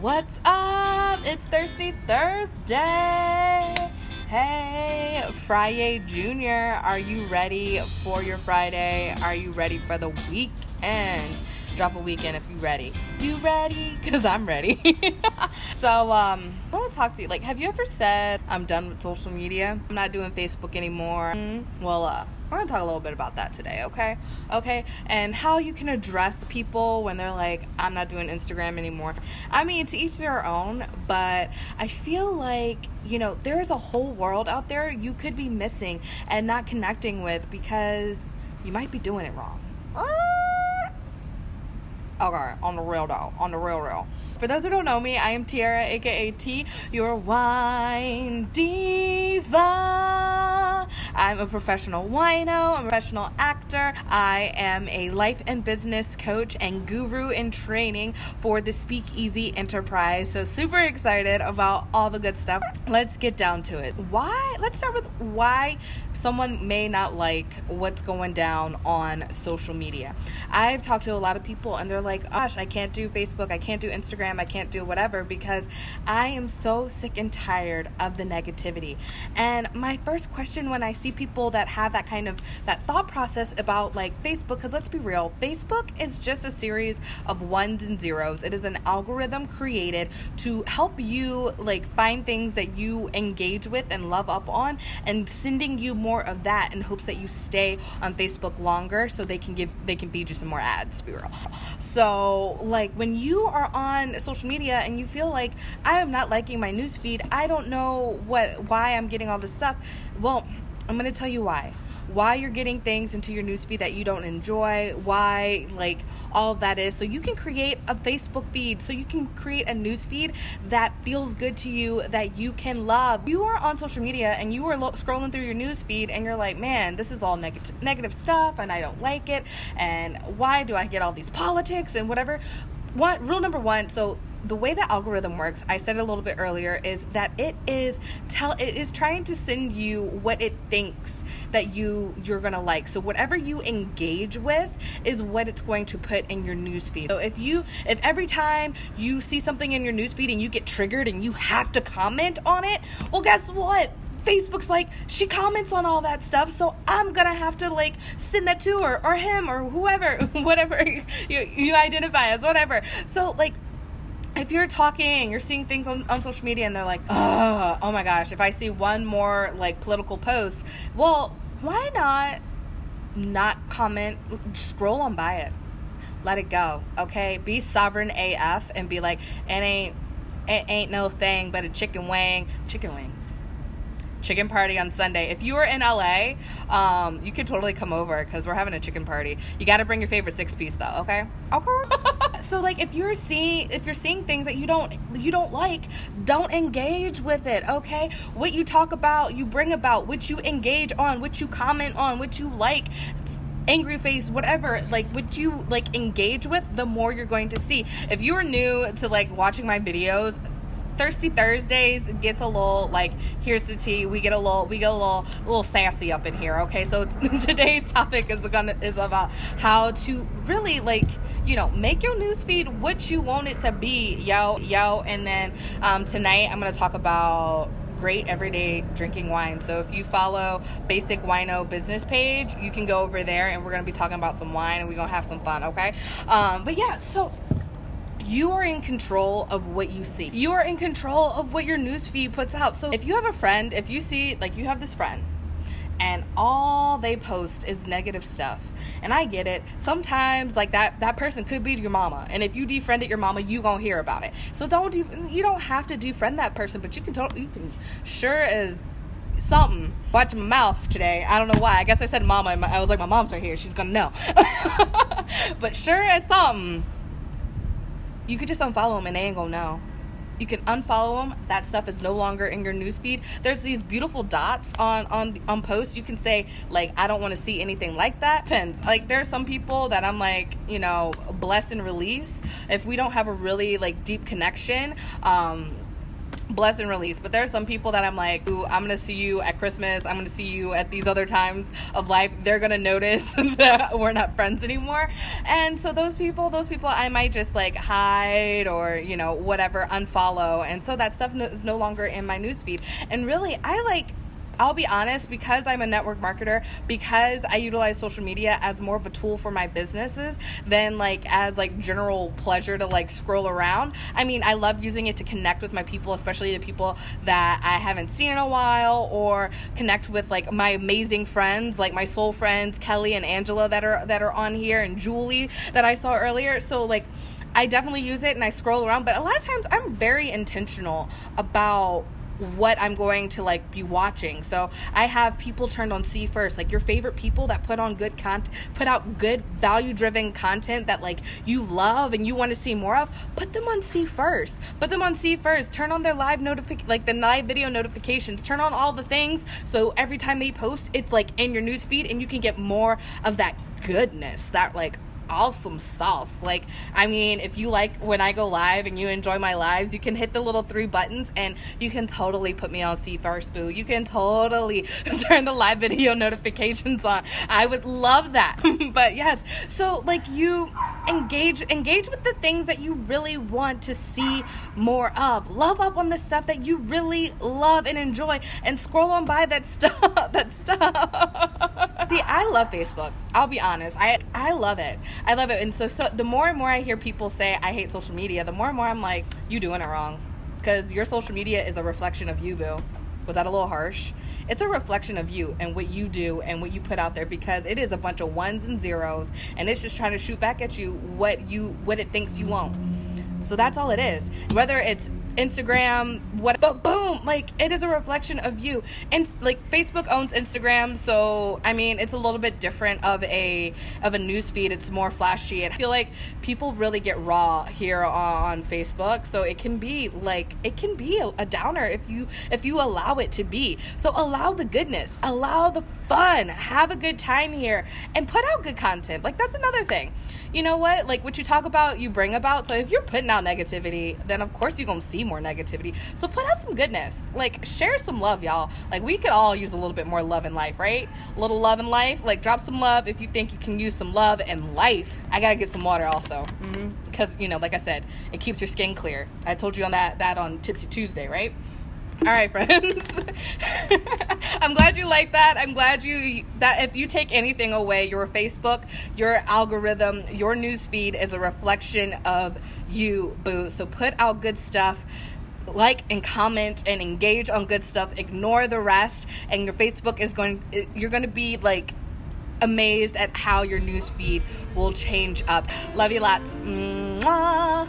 What's up? It's Thirsty Thursday. Hey, Friday Junior, are you ready for your Friday? Are you ready for the weekend? Drop a weekend if you're ready. You ready? Because I'm ready. So, I want to talk to you. Have you ever said, I'm done with social media? I'm not doing Facebook anymore. Well, we're going to talk a little bit about that today, okay? Okay, and how you can address people when they're like, I'm not doing Instagram anymore. I mean, to each their own, but I feel like, there is a whole world out there you could be missing and not connecting with because you might be doing it wrong. Okay, on the real. For those who don't know me, I am Tiara, aka T, your wine diva. I'm a professional wino, I'm a professional actor. I am a life and business coach and guru in training for the Speakeasy Enterprise. So super excited about all the good stuff. Let's get down to it. Let's start with why someone may not like what's going down on social media. I've talked to a lot of people and they're like, gosh, I can't do Facebook, I can't do Instagram, I can't do whatever because I am so sick and tired of the negativity. And my first question when I see people that have that kind of that thought process about Facebook, because let's be real, Facebook is just a series of ones and zeros. It is an algorithm created to help you find things that you engage with and love up on and sending you more of that in hopes that you stay on Facebook longer so they can feed you some more ads, to be real. So when you are on social media and you feel like I am not liking my newsfeed, I don't know why I'm getting all this stuff. Well, I'm going to tell you why you're getting things into your newsfeed that you don't enjoy, why all of that is. So you can create a Facebook feed, so you can create a newsfeed that feels good to you, that you can love. You are on social media and you are scrolling through your newsfeed and you're like, man, this is all negative stuff and I don't like it, and why do I get all these politics and whatever. Rule number one, so the way the algorithm works, I said it a little bit earlier, is that it is trying to send you what it thinks that you're gonna like. So whatever you engage with is what it's going to put in your newsfeed. So if every time you see something in your newsfeed and you get triggered and you have to comment on it, well, guess what? Facebook's she comments on all that stuff, so I'm gonna have to send that to her or him or whoever, whatever you identify as, whatever. So if you're talking, you're seeing things on social media and they're like, oh my gosh, if I see one more political post, well, why not comment, scroll on by it, let it go, okay? Be sovereign AF and be like, it ain't no thing but a chicken wings. Chicken party on Sunday. If you are in LA, you can totally come over because we're having a chicken party. You got to bring your favorite 6-piece though, okay? Okay. So if you're seeing things that you don't like, don't engage with it, okay? What you talk about, you bring about. What you engage on, what you comment on, what you like, angry face, whatever, what you engage with, the more you're going to see. If you are new to watching my videos, Thirsty Thursdays gets a little here's the tea. We get a little sassy up in here. Okay, so today's topic is about how to really make your newsfeed what you want it to be, yo. And then tonight I'm gonna talk about great everyday drinking wine. So if you follow Basic Wino business page, you can go over there and we're gonna be talking about some wine and we're gonna have some fun. Okay, but yeah, so. You are in control of what you see. You are in control of what your newsfeed puts out. So if you have a friend, if you see, you have this friend, and all they post is negative stuff, and I get it. Sometimes, that person could be your mama, and if you defriended your mama, you gonna hear about it. So you don't have to defriend that person, but you can sure as something. Watch my mouth today. I don't know why. I guess I said mama. I was like, my mom's right here. She's gonna know. But sure as something. You could just unfollow them and they ain't gonna know. You can unfollow them. That stuff is no longer in your newsfeed. There's these beautiful dots on posts. You can say I don't want to see anything like that. Depends. There are some people that I'm bless and release. If we don't have a really deep connection, bless and release. But there are some people that I'm like, ooh, I'm gonna see you at Christmas, I'm gonna see you at these other times of life. They're gonna notice that we're not friends anymore. And so those people I might just like hide or, you know, whatever, unfollow. And so that stuff is no longer in my newsfeed. And really, I'll be honest, because I'm a network marketer, because I utilize social media as more of a tool for my businesses than like as like general pleasure to like scroll around. I mean, I love using it to connect with my people, especially the people that I haven't seen in a while, or connect with like my amazing friends, like my soul friends, Kelly and Angela that are on here, and Julie that I saw earlier. So like, I definitely use it and I scroll around, but a lot of times I'm very intentional about what I'm going to like be watching. So I have people turned on see first, like your favorite people that put on good content, put out good value driven content that like you love and you want to see more of. Put them on see first. Turn on their live like the live video notifications. Turn on all the things so every time they post, it's like in your news feed and you can get more of that goodness, that like awesome sauce. Like, I mean, if you like when I go live and you enjoy my lives, you can hit the little 3 buttons and you can totally put me on see first, boo. You can totally turn the live video notifications on. I would love that. But yes, so like, you engage with the things that you really want to see more of. Love up on the stuff that you really love and enjoy, and scroll on by that stuff. See, I love Facebook. I'll be honest. I love it. And so the more and more I hear people say I hate social media, the more and more I'm like, you doing it wrong. Because your social media is a reflection of you, boo. Was that a little harsh? It's a reflection of you and what you do and what you put out there, because it is a bunch of ones and zeros, and it's just trying to shoot back at you what it thinks you want. So that's all it is. Whether it's Instagram, but boom, like, it is a reflection of you. And like, Facebook owns Instagram, so I mean, it's a little bit different of a news feed. It's more flashy, and I feel like people really get raw here on Facebook, so it can be a downer if you allow it to be. So allow the goodness, allow the fun, have a good time here, and put out good content. Like, that's another thing. You know what? Like, what you talk about, you bring about. So if you're putting out negativity, then of course you're going to see more negativity. So put out some goodness. Like, share some love, y'all. Like, we could all use a little bit more love in life, right? A little love in life. Like, drop some love if you think you can use some love in life. I got to get some water also. Because, you know, like I said, it keeps your skin clear. I told you on that on Tipsy Tuesday, right? All right, friends. I'm glad you like that. I'm glad that if you take anything away, your Facebook, your algorithm, your news feed is a reflection of you, boo. So put out good stuff, like and comment and engage on good stuff. Ignore the rest, and your Facebook you're going to be like amazed at how your news feed will change up. Love you lots. Mwah.